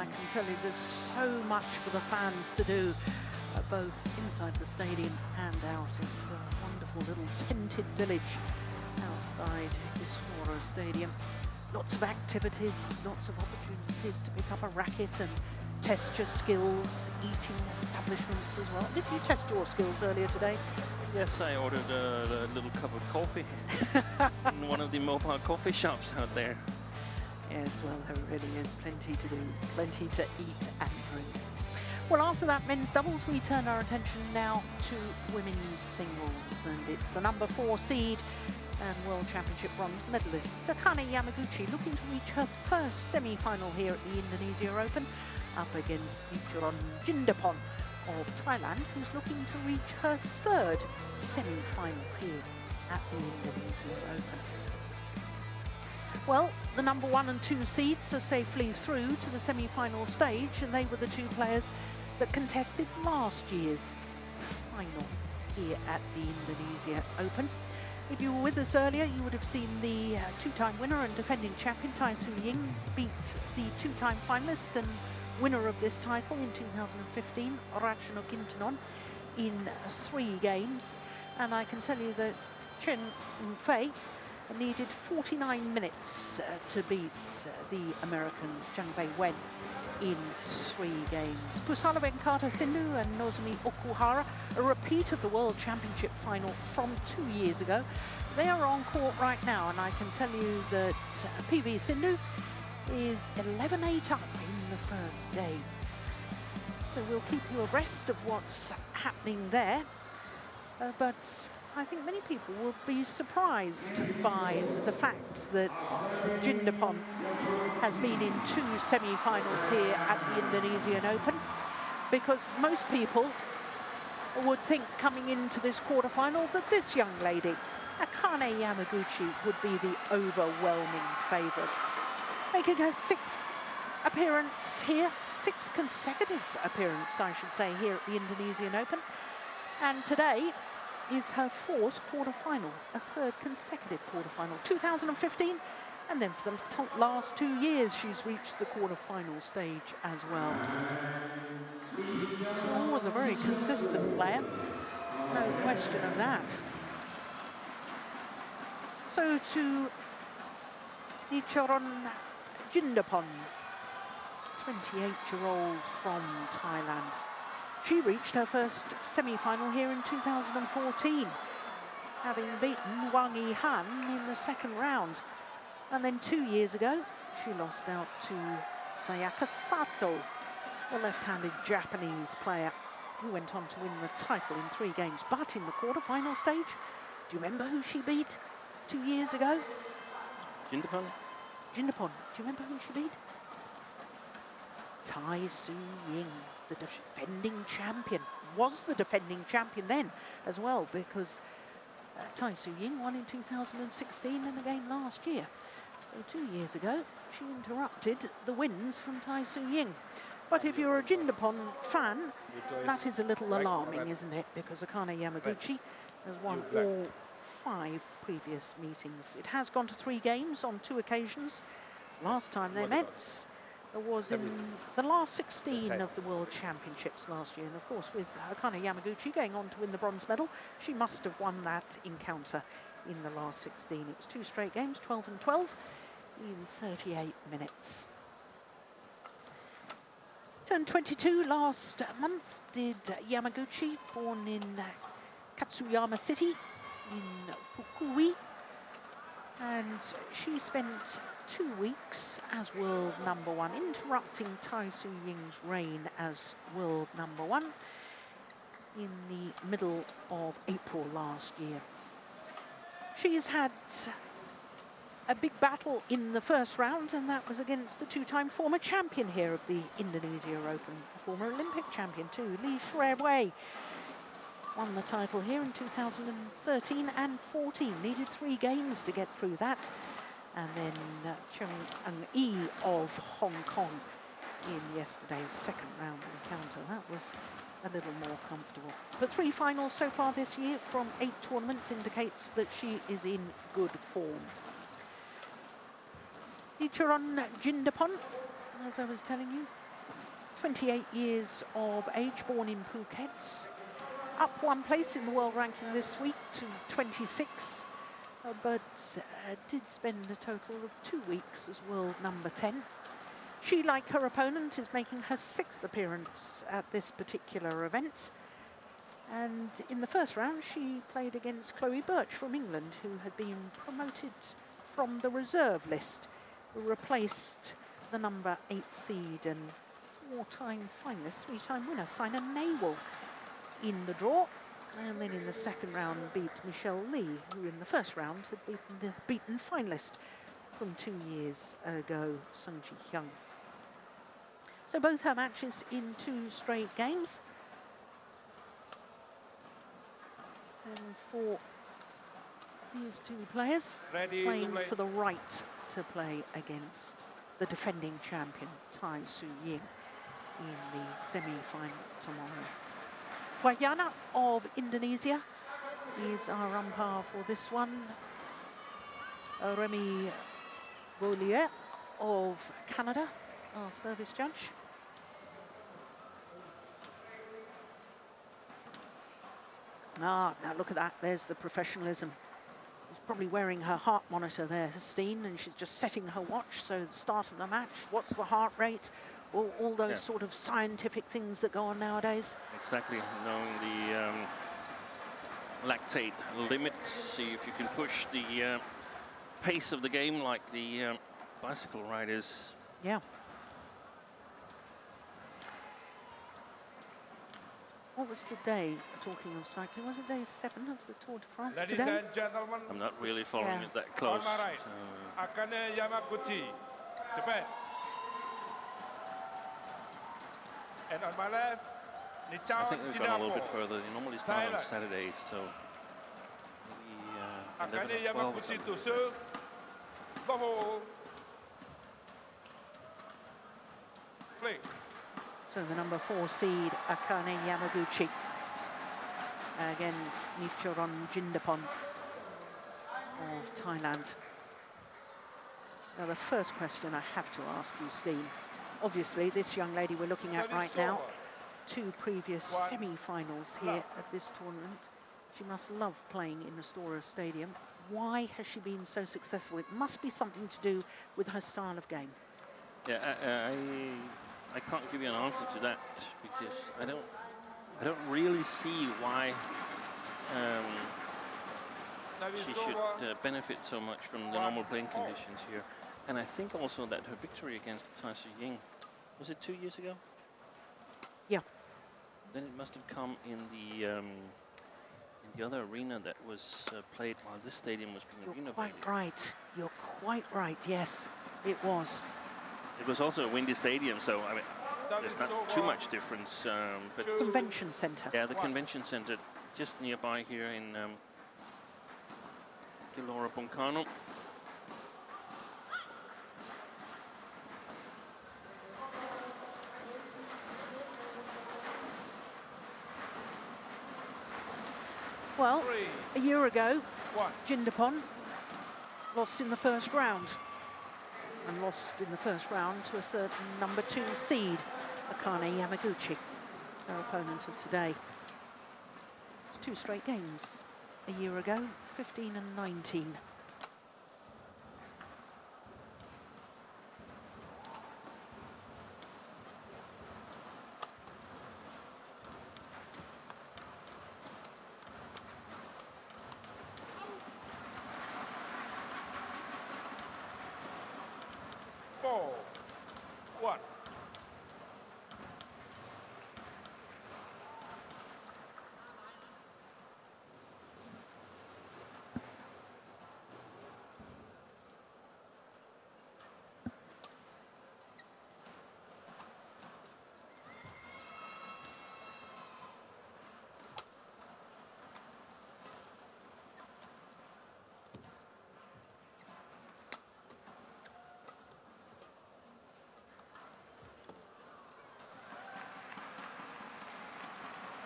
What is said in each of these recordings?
I can tell you there's so much for the fans to do, both inside the stadium and out. It's a wonderful little tented village outside Isora Stadium. Lots of activities, lots of opportunities to pick up a racket and test your skills, eating establishments as well. Did you test your skills earlier today? Yes, I ordered a little cup of coffee in one of the mobile coffee shops out there. Yes, well, there really is plenty to do, plenty to eat and drink. Well, after that men's doubles, we turn our attention now to women's singles, and it's the number 4 seed and World Championship bronze medalist Akane Yamaguchi looking to reach her first semi-final here at the Indonesia Open, up against Nitchaon JINDAPOL of Thailand, who's looking to reach her 3rd semi-final here at the Indonesia Open. Well, the number 1 and 2 seeds are safely through to the semi-final stage, and they were the 2 players that contested last year's final here at the Indonesia Open. If you were with us earlier, you would have seen the 2-time winner and defending champion Tai Tzu Ying beat the 2-time finalist and winner of this title in 2015, Ratchanok Intanon, in 3 games. And I can tell you that Chen Yufei needed 49 minutes to beat the American Zhang Beiwen in 3 games. Pusala Venkata Sindhu and Nozomi Okuhara, a repeat of the World Championship final from 2 years ago. They are on court right now, and I can tell you that PV Sindhu is 11-8 up in the first game. So we'll keep you abreast of what's happening there. But I think many people will be surprised by the fact that JINDAPOL has been in 2 semi-finals here at the Indonesian Open, because most people would think coming into this quarterfinal that this young lady, Akane Yamaguchi, would be the overwhelming favourite. Making her 6th appearance here, 6th consecutive appearance, I should say, here at the Indonesian Open. And today is her 4th quarterfinal, a 3rd consecutive quarterfinal. 2015, and then for the last 2 years, she's reached the quarterfinal stage as well. She was a very consistent player, no question of that. So to Nitchaon JINDAPOL, 28-year-old from Thailand. She reached her first semi-final here in 2014, having beaten Wang Yihan in the 2nd round. And then 2 years ago, she lost out to Sayaka Sato, the left-handed Japanese player who went on to win the title in 3 games. But in the quarter-final stage, do you remember who she beat 2 years ago? JINDAPOL? JINDAPOL. Do you remember who she beat? Tai Tzu Ying, the defending champion. Was the defending champion then as well, because Tai Tzu Ying won in 2016 and again last year. So 2 years ago, she interrupted the wins from Tai Tzu Ying. But if you're a JINDAPOL fan, that is a little alarming, isn't it? Because Akane Yamaguchi has won all 5 previous meetings. It has gone to 3 games on 2 occasions. Last time they met was in the last 16 of the World Championships last year. And of course, with Akane Yamaguchi going on to win the bronze medal, she must have won that encounter in the last 16. It was 2 straight games, 12 and 12, in 38 minutes. Turned 22 last month, did Yamaguchi, born in Katsuyama City in Fukui. And she spent 2 weeks as world number 1, interrupting Tai Tzu Ying's reign as world number 1 in the middle of April last year. She's had a big battle in the 1st round, and that was against the 2-time former champion here of the Indonesia Open, former Olympic champion too, Lee Shreway. Won the title here in 2013 and 14. Needed 3 games to get through that. And then Chung Eun-yi of Hong Kong in yesterday's 2nd round encounter. That was a little more comfortable. But 3 finals so far this year from 8 tournaments indicates that she is in good form. Nitchaon JINDAPOL, as I was telling you, 28 years of age, born in Phuket. Up 1 place in the world ranking this week to 26, but did spend a total of 2 weeks as world number 10. She, like her opponent, is making her 6th appearance at this particular event. And in the first round, she played against Chloe Birch from England, who had been promoted from the reserve list, who replaced the number 8 seed and 4-time finalist, 3-time winner, Sina Nehwal, in the draw. And then in the second round, beat Michelle Lee, who in the first round had beaten the beaten finalist from 2 years ago, Sung Ji Hyung. So both her matches in 2 straight games. And for these 2 players, playing for the right to play against the defending champion, Tai Tzu Ying, in the semi-final tomorrow. Wayana of Indonesia is our umpire for this one. Remy Beaulieu of Canada, our service judge. Ah, now look at that, there's the professionalism. She's probably wearing her heart monitor there, Steen, and she's just setting her watch, so the start of the match, what's the heart rate, all those sort of scientific things that go on nowadays. Exactly, knowing the lactate limits, see if you can push the pace of the game like the bicycle riders. Yeah. What was today, talking of cycling, was it day 7 of the Tour de France Ladies today? and gentlemen, I'm not really following it that close. on my right, So. Akane Yamaguchi, Japan. And on my left, I Nitchaon think we've gone a little bit JINDAPOL. further. They normally start on Thailand. Saturdays, so maybe 11 Akane or 12 or Yamaguchi something. to serve. Bubble. Play. So the number 4 seed, Akane Yamaguchi, against Nitchaon JINDAPOL of Thailand. Now the first question I have to ask you, Steen. Obviously, this young lady we're looking at right now, 2 previous semi-finals here at this tournament. She must love playing in Astoria Stadium. Why has she been so successful? It must be something to do with her style of game. Yeah, I can't give you an answer to that because I don't really see why she should benefit so much from the normal playing conditions here. And I think also that her victory against Tai Tzu Ying, was it 2 years ago? Yeah. Then it must have come in the other arena that was played while this stadium was being You're renovated. quite right. You're quite right. Yes, it was. It was also a windy stadium, so I mean, there's not too much difference. But Convention Centre. yeah, the convention center just nearby here in Gelora Bung Karno. Well, a year ago, 1. JINDAPOL lost in the first round. And lost in the first round to a certain number 2 seed, Akane Yamaguchi, her opponent of today. 2 straight games a year ago, 15 and 19.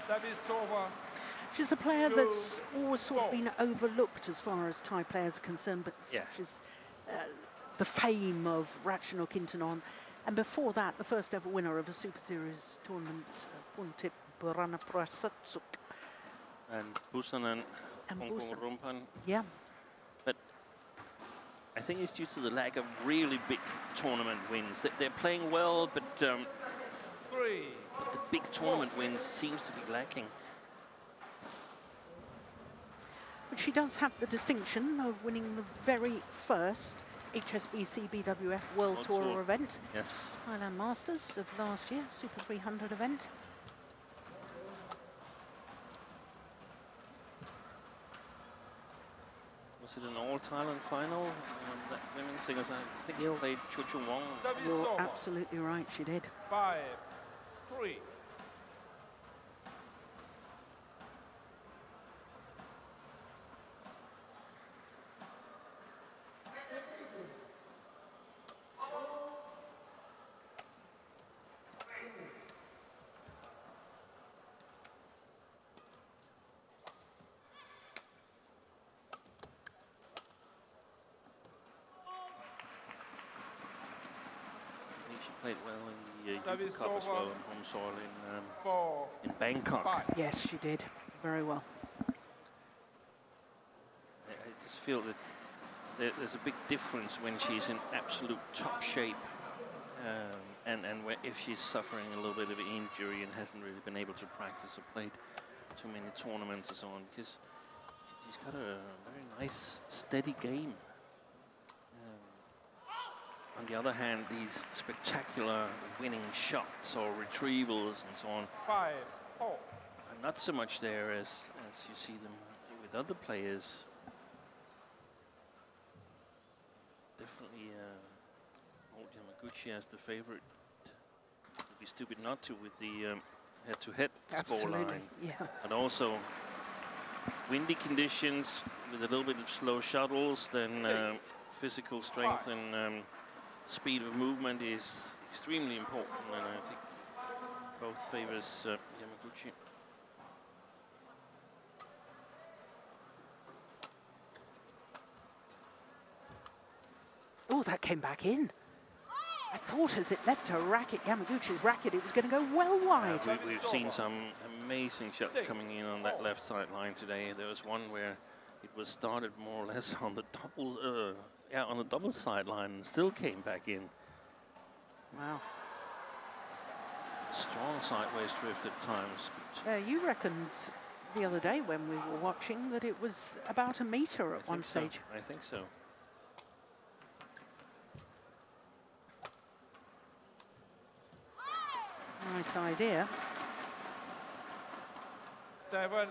That is over. She's a player that's always sort of been overlooked as far as Thai players are concerned, but such as the fame of Ratchanok Intanon And before that, the first ever winner of a Super Series tournament, Puntip Buranaprasatsuk. And Busanen, And Hong Kong Busan. Rumpan. Yeah. But I think it's due to the lack of really big tournament wins. They're playing well, but the big tournament wins seems to be lacking. But she does have the distinction of winning the very first HSBC BWF World Tour event. Yes. Thailand Masters of last year, Super 300 event. Was it an all-Thailand final? That women's singles, I think you played Chu Chung Wong. You're absolutely right, she did. 5-3. She played well in the Youth Cup as well, on home soil in Bangkok. 5. Yes, she did. Very well. I just feel that there's a big difference when she's in absolute top shape and if she's suffering a little bit of injury and hasn't really been able to practice or played too many tournaments and so on, because she's got a very nice, steady game. On the other hand, these spectacular winning shots or retrievals and so on 5-4. are not so much there as you see them with other players. Definitely old Yamaguchi as the favorite. It would be stupid not to with the head-to-head scoreline. Yeah. But also windy conditions with a little bit of slow shuttles, then physical strength and speed of movement is extremely important, and I think both favors Yamaguchi. Oh, that came back in. I thought as it left her racket, Yamaguchi's racket, it was going to go well wide. We've seen some amazing shots coming in on that left sideline today. There was one where it was started more or less on the double sideline and still came back in. Wow. Strong sideways drift at times. You reckoned the other day when we were watching that it was about a meter at one stage. I think so. Nice idea. 7-6.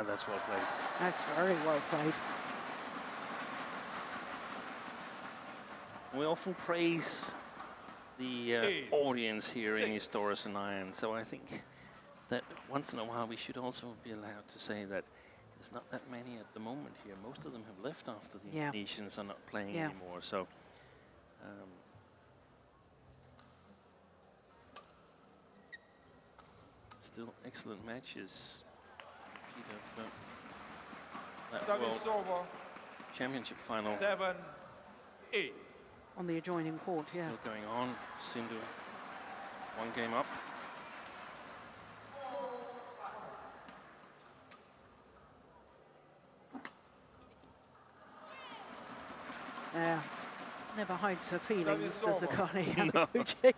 That's well played. That's very well played. We often praise the audience here in Historis and Iron, so I think that once in a while we should also be allowed to say that there's not that many at the moment here. Most of them have left after the Indonesians are not playing anymore, so still excellent matches. That World Championship final 7-8. On the adjoining court, still going on. Sindhu 1 game up. Yeah, never hides her feelings, does Akane Yamaguchi.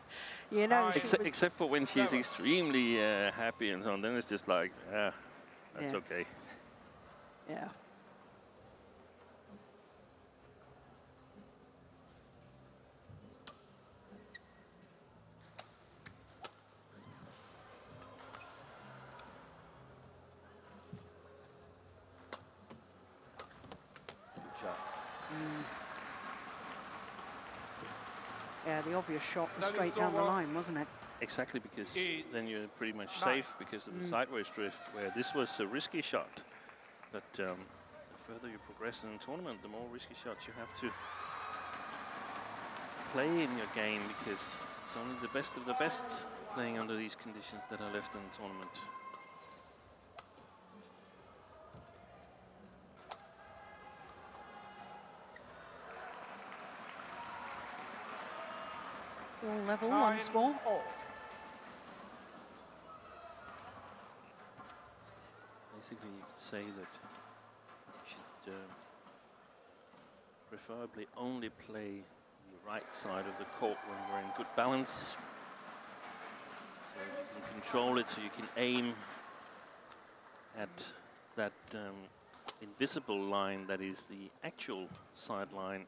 You know, except for when she's extremely happy and so on, then it's just like, that's okay. Yeah. Yeah, the obvious shot was straight down the line, wasn't it? Exactly, because then you're pretty much 9. safe because of the sideways drift, where this was a risky shot. But the further you progress in the tournament, the more risky shots you have to play in your game, because it's only the best of the best playing under these conditions that are left in the tournament. All level once more. Basically, you could say that you should preferably only play the right side of the court when you're in good balance, so you can control it, so you can aim at that invisible line that is the actual sideline,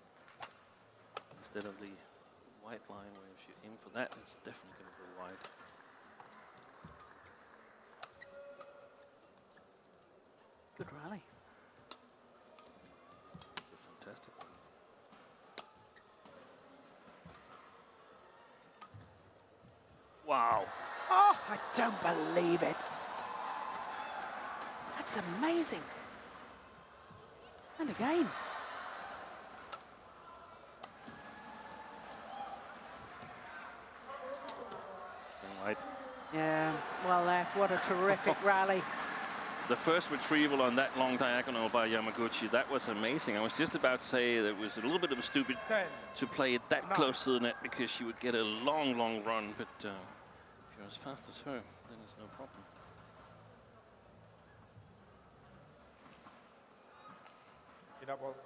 instead of the white line, where if you aim for that, it's definitely going to go wide. Good rally. Fantastic. Wow. Oh, I don't believe it. That's amazing. And again. Right. Yeah, well left. What a terrific rally. The first retrieval on that long diagonal by Yamaguchi, that was amazing. I was just about to say that it was a little bit of a stupid 10. to play it that close to the net, because she would get a long, long run. But if you're as fast as her, then it's no problem. Double.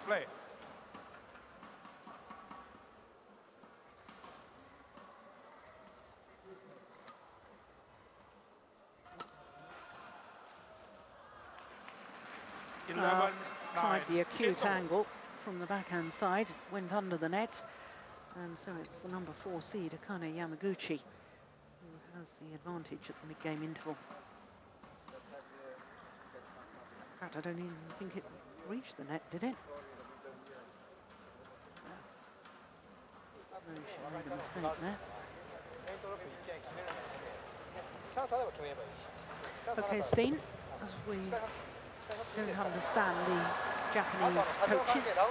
Play. Tried the acute angle from the backhand side, went under the net, and so it's the number 4 seed, Akane Yamaguchi, who has the advantage at the mid-game interval. In fact, I don't even think it reached the net, did it? No, she made a mistake there. Okay, Steen, as we don't understand the Japanese coaches, or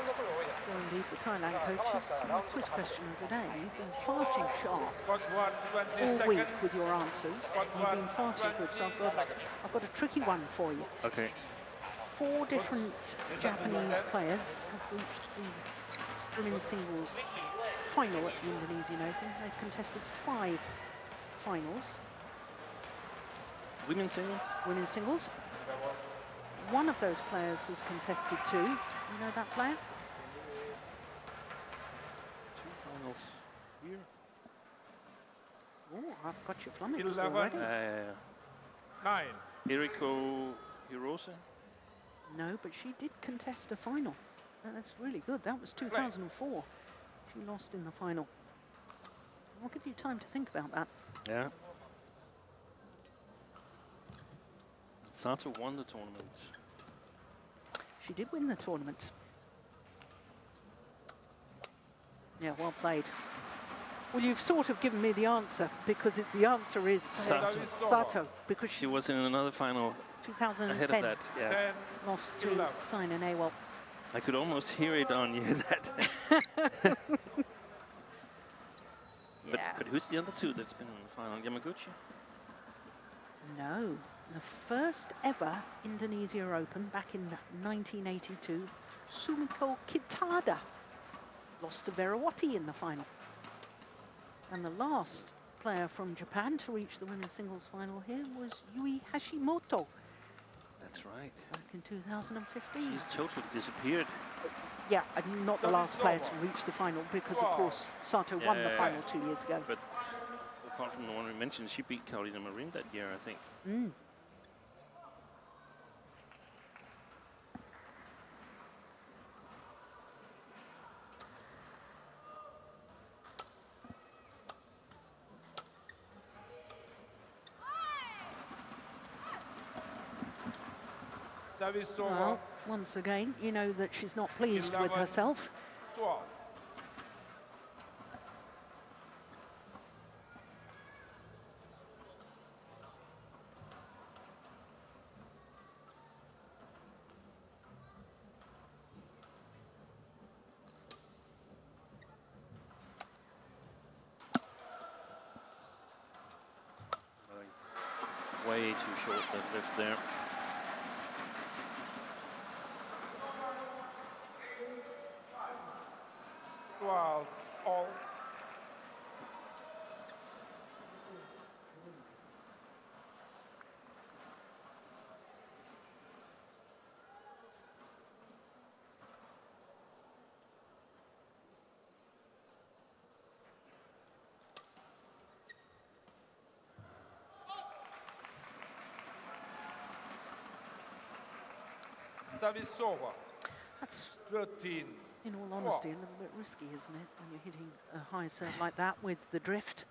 indeed the Thailand coaches, the quiz question of the day, you've been far too sharp all week with your answers. You've been far too good, so I've got a tricky one for you. Okay. 4 different Japanese players have reached the women's singles final at the Indonesian Open. They've contested 5 finals. Women's singles? Women's singles. One of those players has contested 2. You know that player? 2 finals here. Oh, I've got your flummoxed already. 9. Eriko Hirose? No, but she did contest a final. That's really good. That was 2004. She lost in the final. I'll give you time to think about that. Yeah. Sato won the tournament. She did win the tournament. Yeah, well played. Well, you've sort of given me the answer, because the answer is Sato, because She was in another final 2010 ahead of that. Yeah. lost to Simon Awell. I could almost hear it on you that. But who's the other 2 that's been in the final? Yamaguchi? No, the first ever Indonesia Open back in 1982, Sumiko Kitada lost to Verawati in the final. And the last player from Japan to reach the women's singles final here was Yui Hashimoto. That's right. Back in 2015. She's totally disappeared. Yeah, and not the last player to reach the final, because of course Sato won the final 2 years ago. But apart from the one we mentioned, she beat Carolina Marin that year, I think. Service over. Well, once again, you know that she's not pleased with 11, herself. 12. Way too short that lift there. All. Service over. That's, 13. in all honesty, a little bit risky, isn't it, when you're hitting a high serve like that with the drift.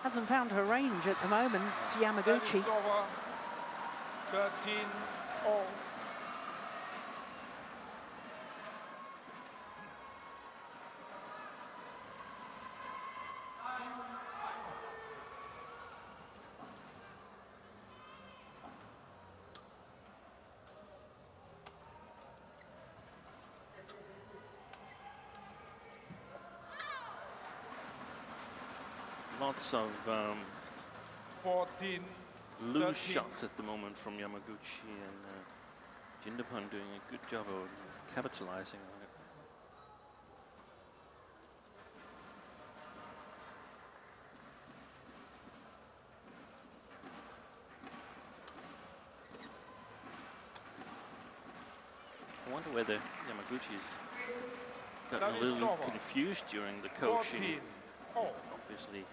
Hasn't found her range at the moment, it's Yamaguchi. Service over. 13 all. Lots of 14. loose 13. shots at the moment from Yamaguchi, and Jindapol doing a good job of capitalizing on it. I wonder whether Yamaguchi's gotten a little confused during the coaching. 14. All. Obviously, the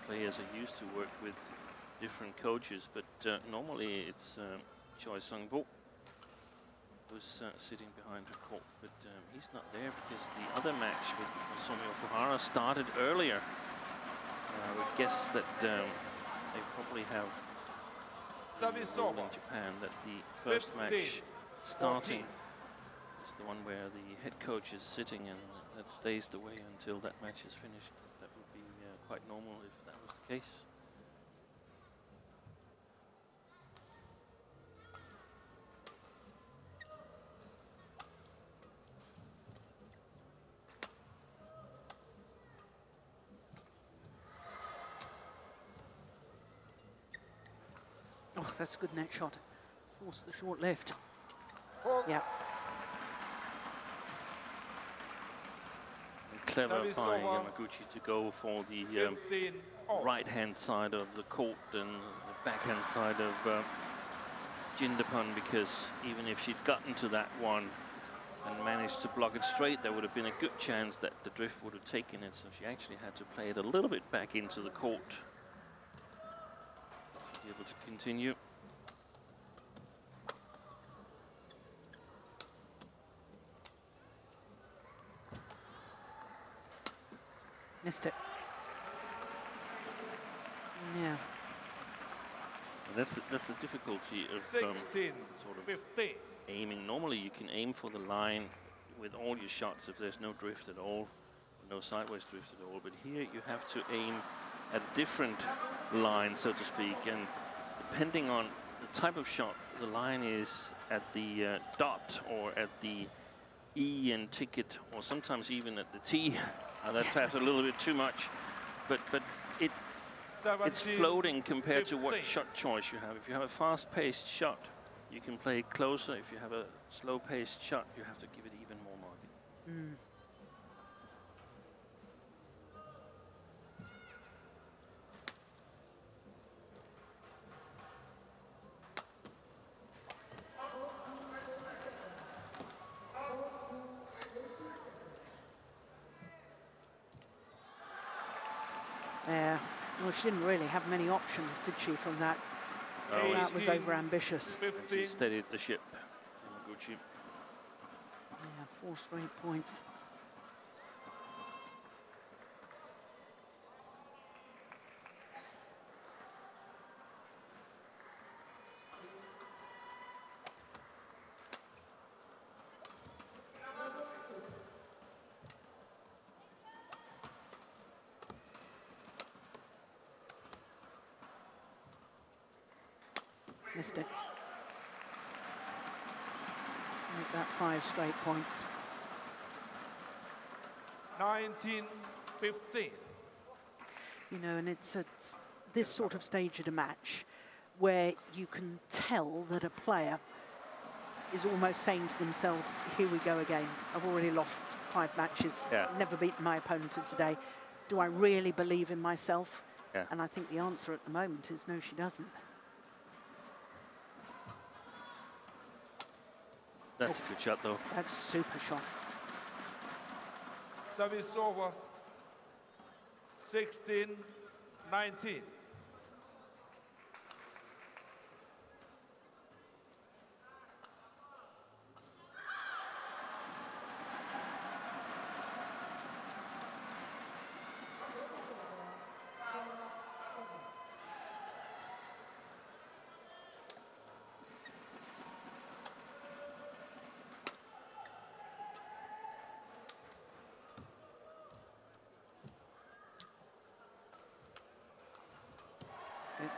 players are used to work with different coaches, but normally it's Choi Sung-bo who's sitting behind her court, but he's not there because the other match with Nozomi Okuhara started earlier. I would guess that they probably have Service rule over. in Japan that the first 15, match starting 14. is the one where the head coach is sitting, and that stays the way until that match is finished. That would be quite normal if that was the case. Oh, that's a good net shot. Force the short left. Hold. Yeah. Clever Service by over. Yamaguchi to go for the 15 all. right-hand side of the court and the backhand side of Jindapol, because even if she'd gotten to that one and managed to block it straight, there would have been a good chance that the drift would have taken it, so she actually had to play it a little bit back into the court to be able to continue. Missed it. Yeah. And that's the difficulty of 16. sort of 15. aiming. Normally you can aim for the line with all your shots if there's no drift at all, no sideways drift at all, but here you have to aim at a different line, so to speak, and depending on the type of shot, the line is at the dot or at the E and ticket, or sometimes even at the T. That's perhaps a little bit too much, but it's 17, floating compared to what 15. shot choice you have. If you have a fast-paced shot, you can play it closer. If you have a slow-paced shot, you have to give it even more marking. Yeah. Well, she didn't really have many options, did she, from that? Oh, That was over-ambitious. 15. She steadied the ship, Yamaguchi. Yeah, 4 straight points. Missed it. Make that 5 straight points. 19-15. You know, and it's at this sort of stage of the match where you can tell that a player is almost saying to themselves, here we go again. I've already lost 5 matches, never beaten my opponent of today. Do I really believe in myself? Yeah. And I think the answer at the moment is no, she doesn't. That's a good shot, though. That's a super shot. Service over. 16-19.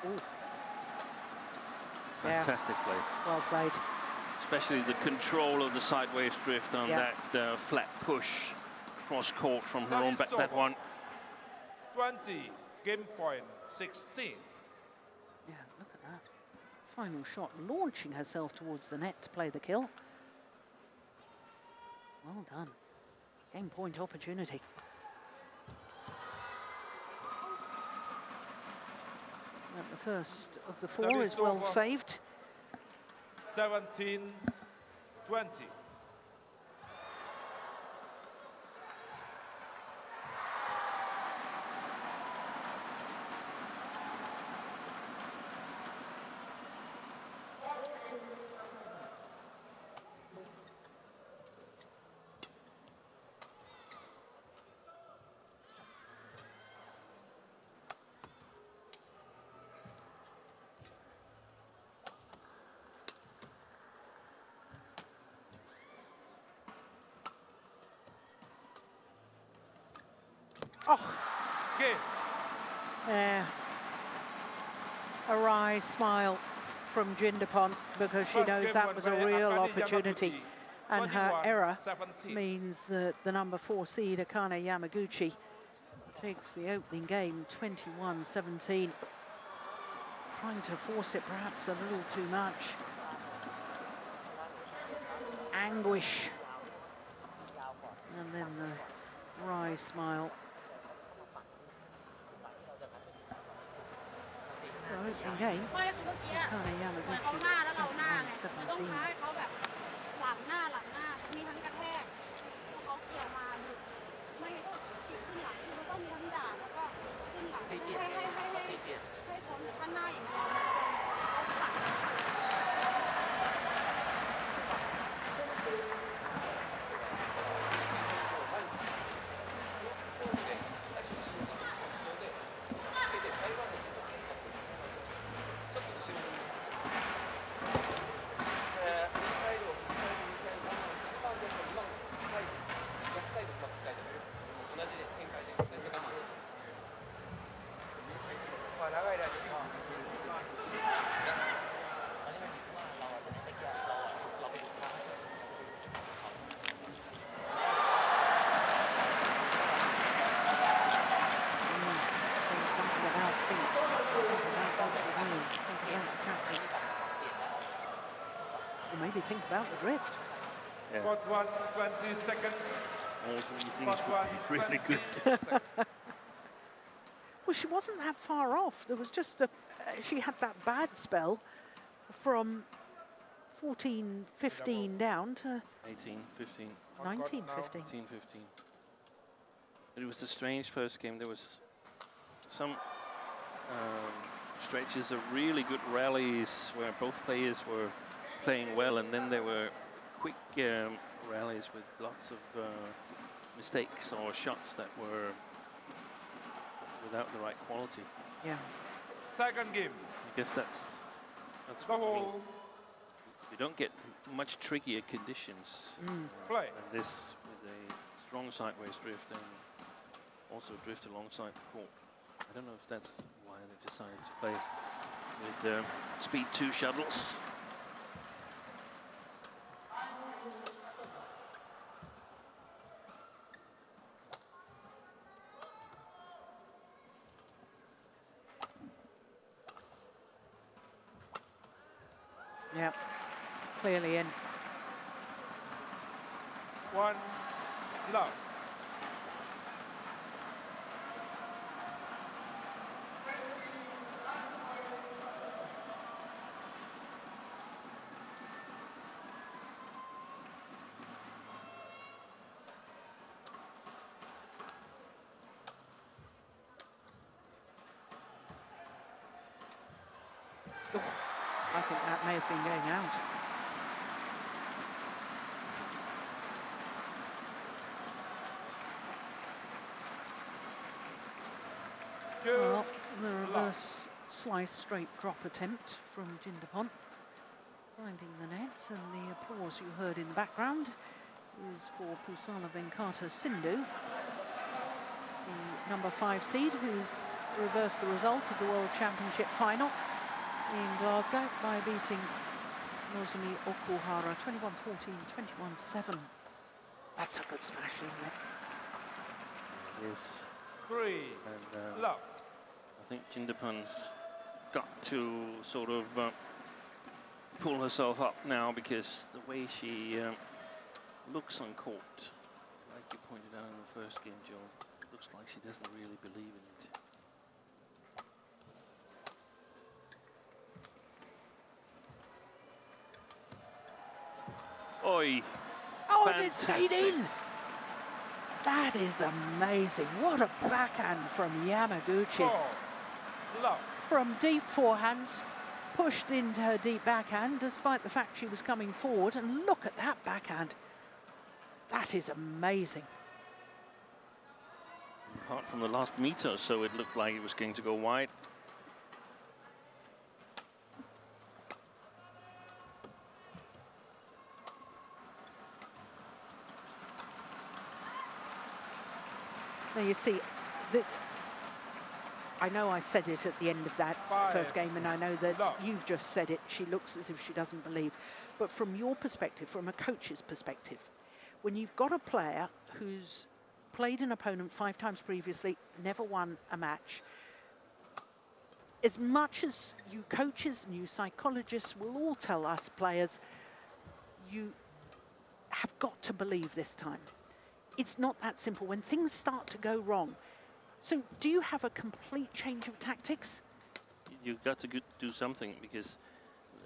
Ooh. Fantastic play. Well played. Especially the control of the sideways drift on that flat push cross court from her own back. That one. 20, game point 16. Yeah, look at that. Final shot, launching herself towards the net to play the kill. Well done. Game point opportunity. And the first of the 4 Service is well over. saved. 17-20. Oh, Game. there. A wry smile from Jindapol because she First knows game that won was a by real Akane opportunity. Yamaguchi. And her error 21-17. means that the number 4 seed, Akane Yamaguchi, takes the opening game 21-17. Trying to force it perhaps a little too much. Anguish. And then the wry smile. So opening game, ไม่คือเมื่อกี้ Akane เหมือน Yamaguchi เขาหน้าแล้วเราหน้าไงเราต้อง 21-17. ท้ายเขาแบบหลังหน้ามีทั้งกระแทกแล้วเขาเกี่ยวมาหลุดไม่งั้นก็ฉีกขึ้นหลังคือมันต้องมีทั้งด่าแล้วก็ขึ้นหลังให้พ้นแต่ถ้าหน้าอย่างเดียวมันจะโดนเขาขัด Think about the drift. Yeah. Got 1, 20 seconds. All 3 things would be really good. Well, she wasn't that far off. There was just a... she had that bad spell from 14-15 down to 18, 15. 19-15. 18, 15. It was a strange first game. There was some stretches of really good rallies where both players were playing well, and then there were quick rallies with lots of mistakes or shots that were without the right quality. Yeah. Second game. I guess that's The what whole we don't get much trickier conditions. play. And this with a strong sideways drift and also drift alongside the court. I don't know if that's why they decided to play with speed 2 shuttles. Yep, clearly in. 1 love. Oh, I think that may have been going out. Well, the reverse slice straight drop attempt from Jindapol, finding the net, and the applause you heard in the background is for Pusala Venkata Sindhu, the number 5 seed who's reversed the result of the World Championship final in Glasgow by beating Nozomi Okuhara 21-14, 21-7. That's a good smash, isn't it? Yes. 3 love. I think Jindapol's got to sort of pull herself up now, because the way she looks on court, like you pointed out in the first game, Joe, looks like she doesn't really believe in it. Oi! Oh, fantastic. it stayed in! That is amazing. What a backhand from Yamaguchi. 4 love. From deep forehand, pushed into her deep backhand, despite the fact she was coming forward. And look at that backhand. That is amazing. Apart from the last meter or so, it looked like it was going to go wide. Now you see, I know I said it at the end of that first game, and I know that you've just said it. She looks as if she doesn't believe. But from your perspective, from a coach's perspective, when you've got a player who's played an opponent 5 times previously, never won a match, as much as you coaches and you psychologists will all tell us players, you have got to believe this time. It's not that simple when things start to go wrong. So do you have a complete change of tactics? You've got to do something, because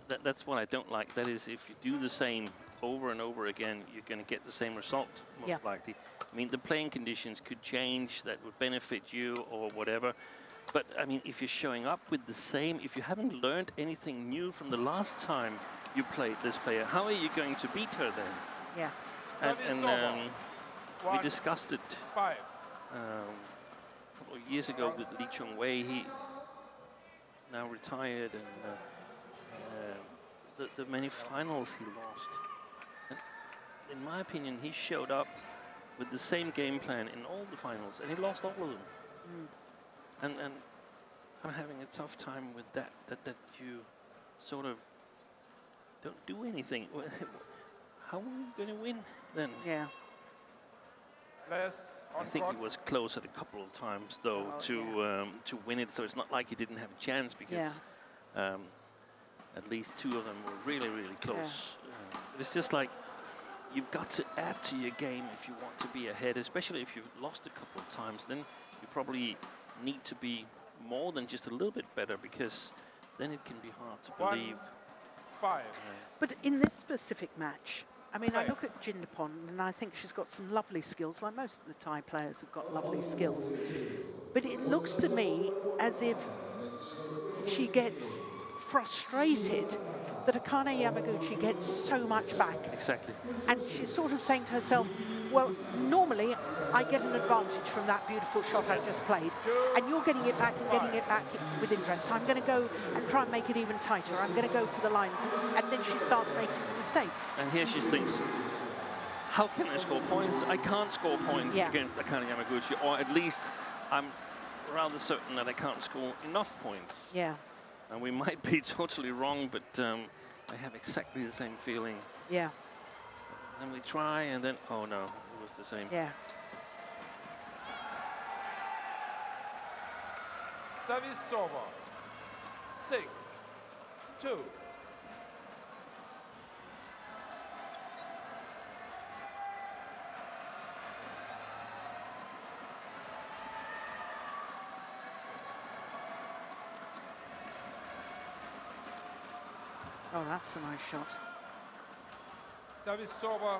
that's what I don't like. That is, if you do the same over and over again, you're going to get the same result, most likely. I mean, the playing conditions could change that would benefit you or whatever. But, I mean, if you're showing up with the same, if you haven't learned anything new from the last time you played this player, how are you going to beat her then? Yeah. And we discussed it 5 a couple of years ago with Nitchaon Wei. He now retired, and the many finals he lost. And in my opinion, he showed up with the same game plan in all the finals, and he lost all of them. And I'm having a tough time with that you sort of don't do anything. How are you going to win then? Yeah. I think he was close at a couple of times, though, to win it. So it's not like he didn't have a chance, because at least 2 of them were really, really close. But it's just like, you've got to add to your game if you want to be ahead, especially if you've lost a couple of times. Then you probably need to be more than just a little bit better, because then it can be hard to believe. 5. But in this specific match, I mean, I look at Jindapol, and I think she's got some lovely skills, like most of the Thai players have got lovely skills. But it looks to me as if she gets frustrated that Akane Yamaguchi gets so much back. Exactly. And she's sort of saying to herself, well, normally I get an advantage from that beautiful shot I just played, and you're getting it back and getting it back with interest. So I'm going to go and try and make it even tighter. I'm going to go for the lines. And then she starts making mistakes. And here she thinks, how can I score points? I can't score points against Akane Yamaguchi, or at least I'm rather certain that I can't score enough points. Yeah. And we might be totally wrong, but I have exactly the same feeling. Yeah. And we try, and then, oh no, it was the same. Yeah. Service over. 6-2. Oh, that's a nice shot. Service over.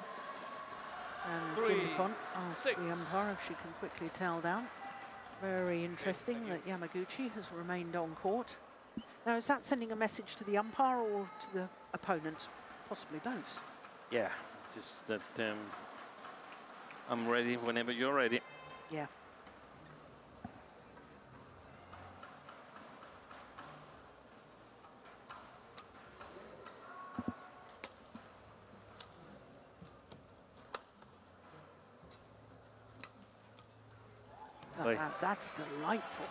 And 3, Jindapol asks 6. the umpire if she can quickly towel down. Very interesting that Yamaguchi has remained on court. Now, is that sending a message to the umpire or to the opponent? Possibly both. Yeah, just that I'm ready whenever you're ready. Yeah. That's delightful.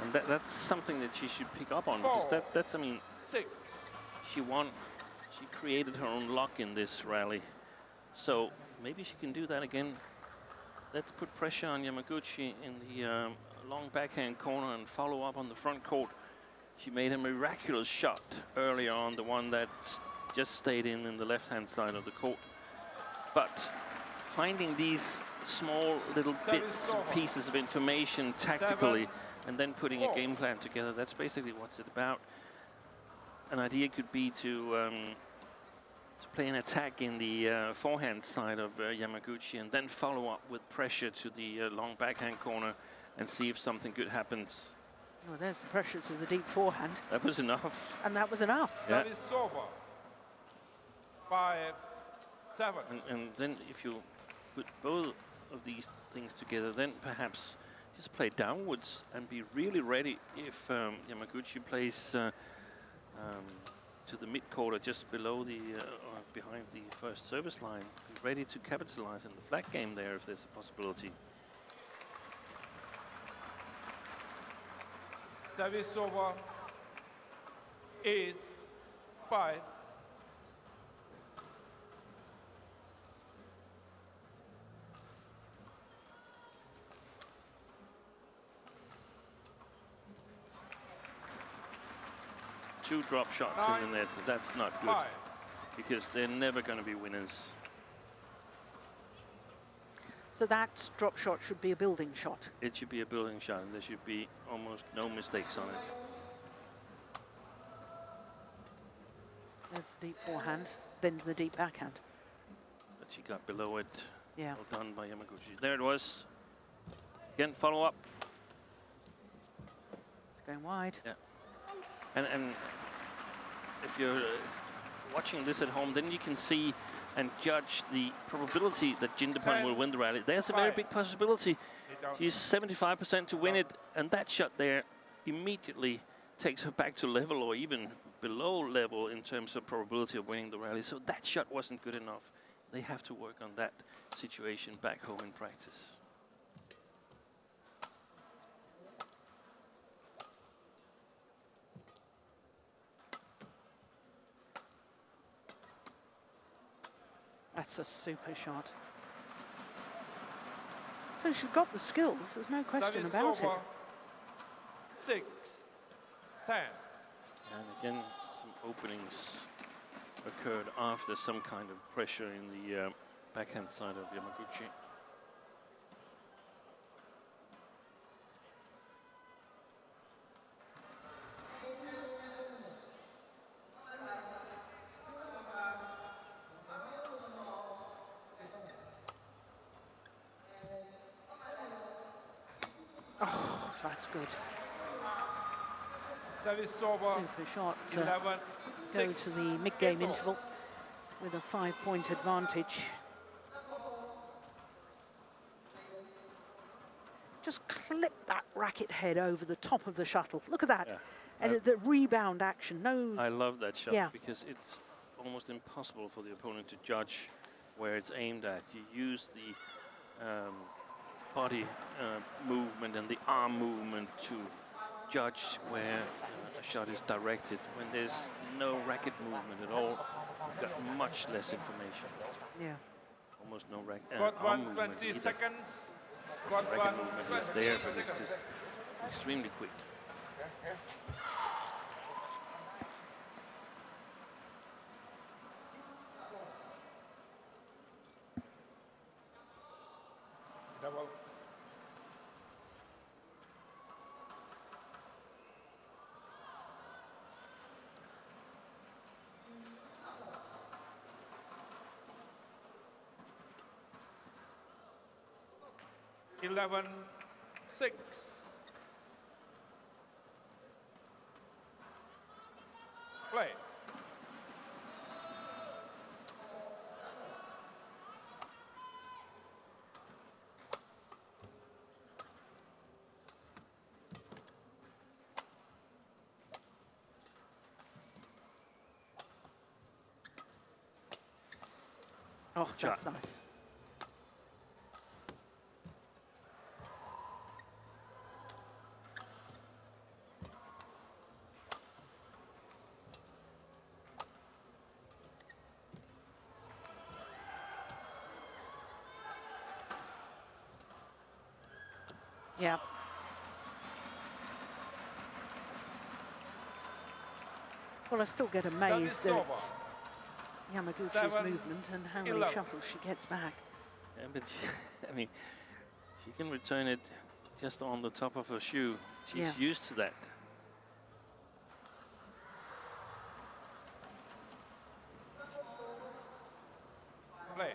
And that's something that she should pick up on, because that's, I mean, 6. she won, she created her own luck in this rally. So maybe she can do that again. Let's put pressure on Yamaguchi in the long backhand corner and follow up on the front court. She made a miraculous shot earlier on, the one that just stayed in the left-hand side of the court. But finding these small little bits and pieces of information tactically, and then putting a game plan together, that's basically what's it about. An idea could be to play an attack in the forehand side of Yamaguchi, and then follow up with pressure to the long backhand corner and see if something good happens. Oh, there's the pressure to the deep forehand. That was enough. And that was enough. Yeah. That is over. 5-7. And then if you put both of these things together, then perhaps just play downwards and be really ready if Yamaguchi plays to the mid-quarter, just below the, behind the first service line. Be ready to capitalize in the flag game there if there's a possibility. Service over. 8-5. Two drop shots in the net, that's not good, because they're never going to be winners. So that drop shot should be a building shot. It should be a building shot, and there should be almost no mistakes on it. There's the deep forehand, then the deep backhand. But she got below it. Yeah. Well done by Yamaguchi. There it was. Again, follow up. It's going wide. Yeah. And if you're watching this at home, then you can see and judge the probability that Jindapol will win the rally. There's a very big possibility. She's 75% to win it, and that shot there immediately takes her back to level or even below level in terms of probability of winning the rally. So that shot wasn't good enough. They have to work on that situation back home in practice. That's a super shot. So she's got the skills, there's no question about it. 6-10. And again, some openings occurred after some kind of pressure in the backhand side of Yamaguchi. Oh, so that's good. Service over. Super shot. 11, Go to the mid-game interval with a 5-point advantage. Just clip that racket head over the top of the shuttle. Look at that. Yeah. And the rebound action. No. I love that shot, Yeah. because it's almost impossible for the opponent to judge where it's aimed at. You use the body movement and the arm movement to judge where a shot is directed. When there's no racket movement at all, you've got much less information. Yeah. Almost no Got arm 1, movement 20 either. seconds. The Got 1, racket movement 20 is there, but it's seconds. just extremely quick. Double. Eleven, 6. Play. Oh, Shot. that's nice. Yeah. Well, I still get amazed Service at Yamaguchi's 7, movement and how many 11. shuttles she gets back. Yeah, but I mean, she can return it just on the top of her shoe. She's Yeah. used to that. Play.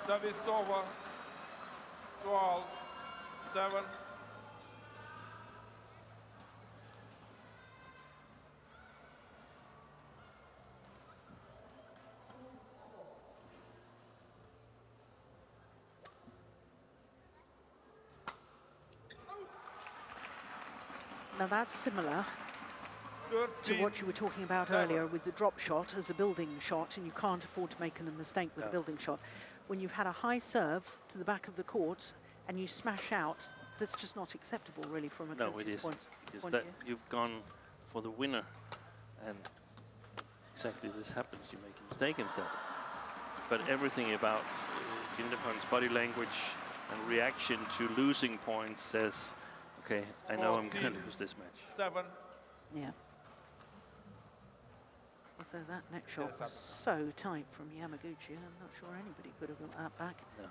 Service over. 12, 7. Now that's similar to 13, what you were talking about 7. earlier with the drop shot as a building shot, and you can't afford to make a mistake with a No. building shot. When you've had a high serve to the back of the court and you smash out, that's just not acceptable really from a No, it coach's is. point Because of that view. you've gone for the winner, and exactly this happens. You make a mistake instead. But everything about Jindapon's body language and reaction to losing points says, okay, I know I'm going to 14, lose this match. 7. Yeah. Although that net shot Yes, was so tight from Yamaguchi, I'm not sure anybody could have got that back. No.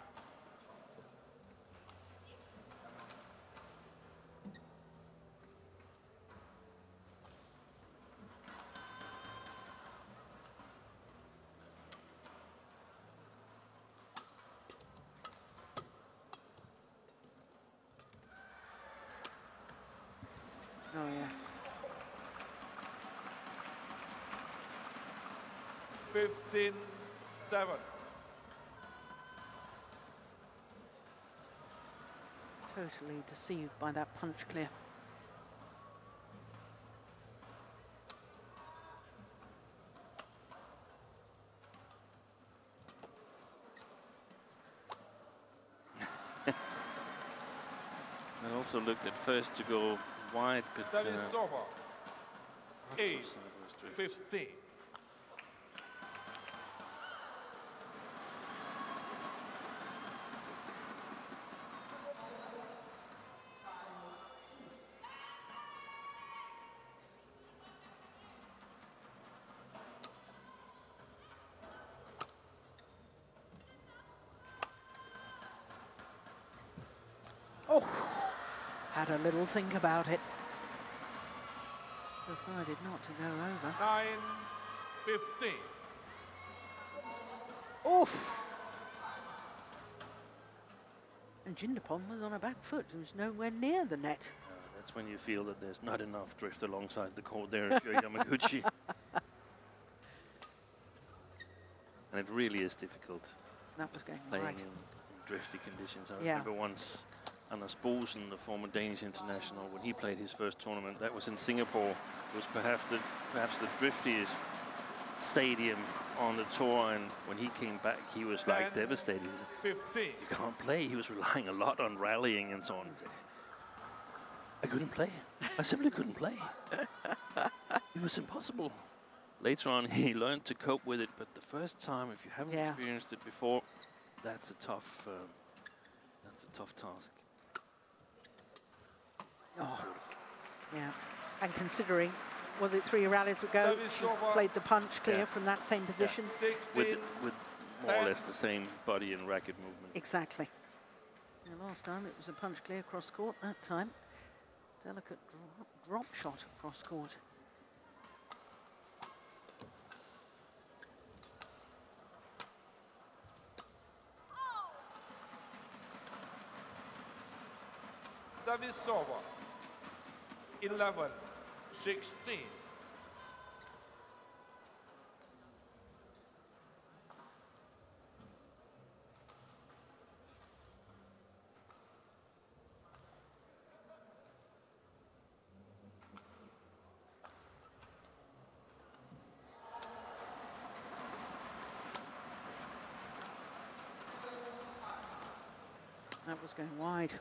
Oh yes. 15, 7. Totally deceived by that punch clear. I also looked at first to go wide, but Service over. lots of 8, sideways drift. 15. Oh, had a little think about it. Decided not to go over. 9, 15. Oof! And Jindapol was on a back foot. He was nowhere near the net. That's when you feel that there's not enough drift alongside the court there if you're Yamaguchi. And it really is difficult That was going playing right. in drifty conditions. I Yeah. remember once Anders Boesen, the former Danish international, when he played his first tournament. That was in Singapore. It was perhaps the driftiest stadium on the tour, and when he came back, he was like devastated. He said, 15. you can't play. He was relying a lot on rallying and so on. He said, I couldn't play. I simply couldn't play. It was impossible. Later on, he learned to cope with it, but the first time, if you haven't experienced it before, that's a tough task. Oh, yeah. And considering, was it 3 rallies ago, she played the punch clear from that same position? With more or less the same body and racket movement. Exactly. And last time it was a punch clear cross court. That time, delicate drop shot cross court. Service over. 11, 16. That was going wide.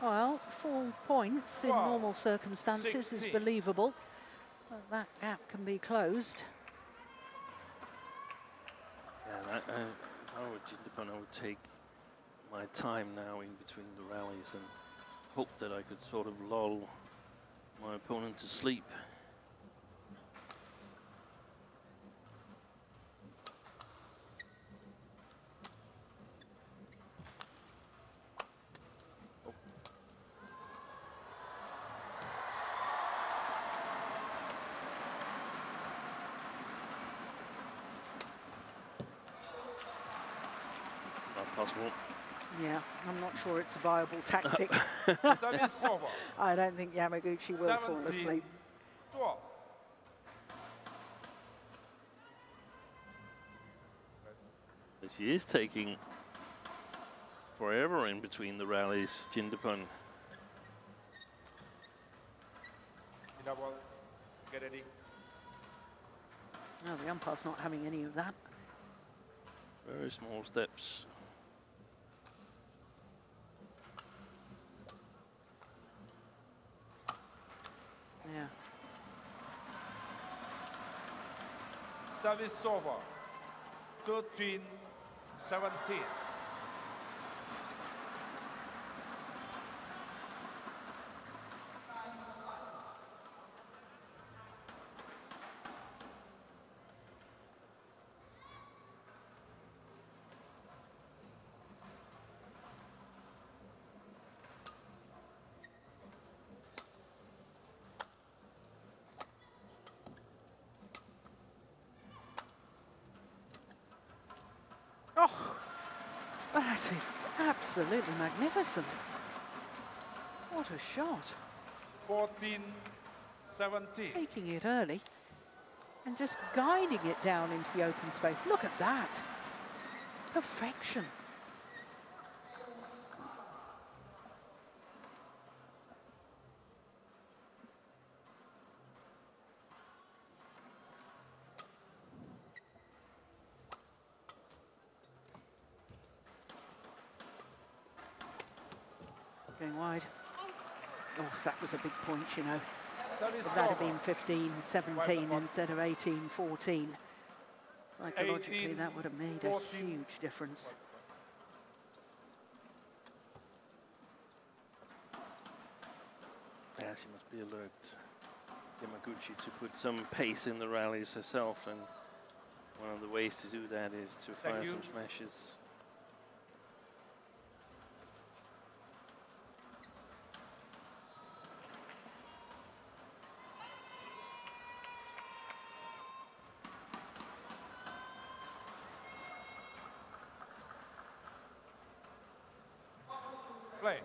Well, 4 points in normal circumstances is believable. But that gap can be closed. Yeah, if I were Jindapool, I would take my time now in between the rallies and hope that I could sort of lull my opponent to sleep. Possible. Yeah, I'm not sure it's a viable tactic. I don't think Yamaguchi will fall asleep. 12. She is taking forever in between the rallies, Jindapool. Get ready. No, the umpire's not having any of that. Very small steps. Yeah. Service over. 13, 17. Oh, that is absolutely magnificent. What a shot. 14, 17. Taking it early and just guiding it down into the open space. Look at that. Perfection. Going wide. Oh, that was a big point, you know. Would that have been 15-17 instead of 18-14? Psychologically, that would have made a huge difference. Yeah, she must be alert, Yamaguchi, to put some pace in the rallies herself, and one of the ways to do that is to fire some smashes. Play.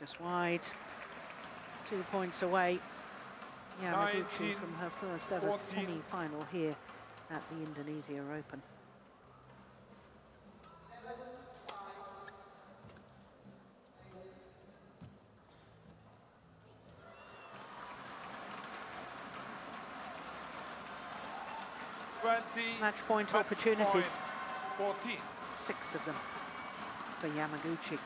Just wide. 2 points away. Yamaguchi from her first ever 14. semi-final here at the Indonesia Open. Match point opportunities. 14. 6 of them for Yamaguchi.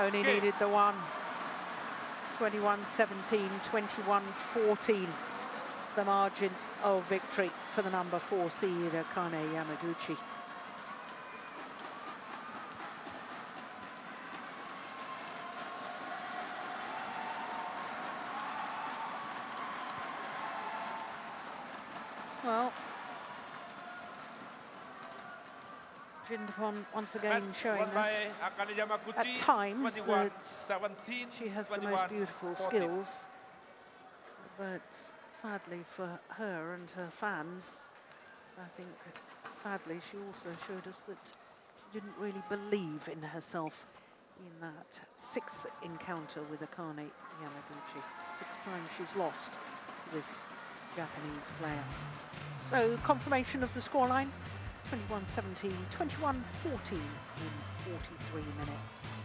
Only needed the one. 21-17, 21-14. The margin of victory for the number 4 seed, Akane Yamaguchi. Well, Jindapol once again showing us at times that she has the most beautiful skills, but sadly for her and her fans, I think sadly she also showed us that she didn't really believe in herself in that 6th encounter with Akane Yamaguchi. 6 times she's lost to this Japanese player. So confirmation of the scoreline, 21-17, 21-14 in 43 minutes.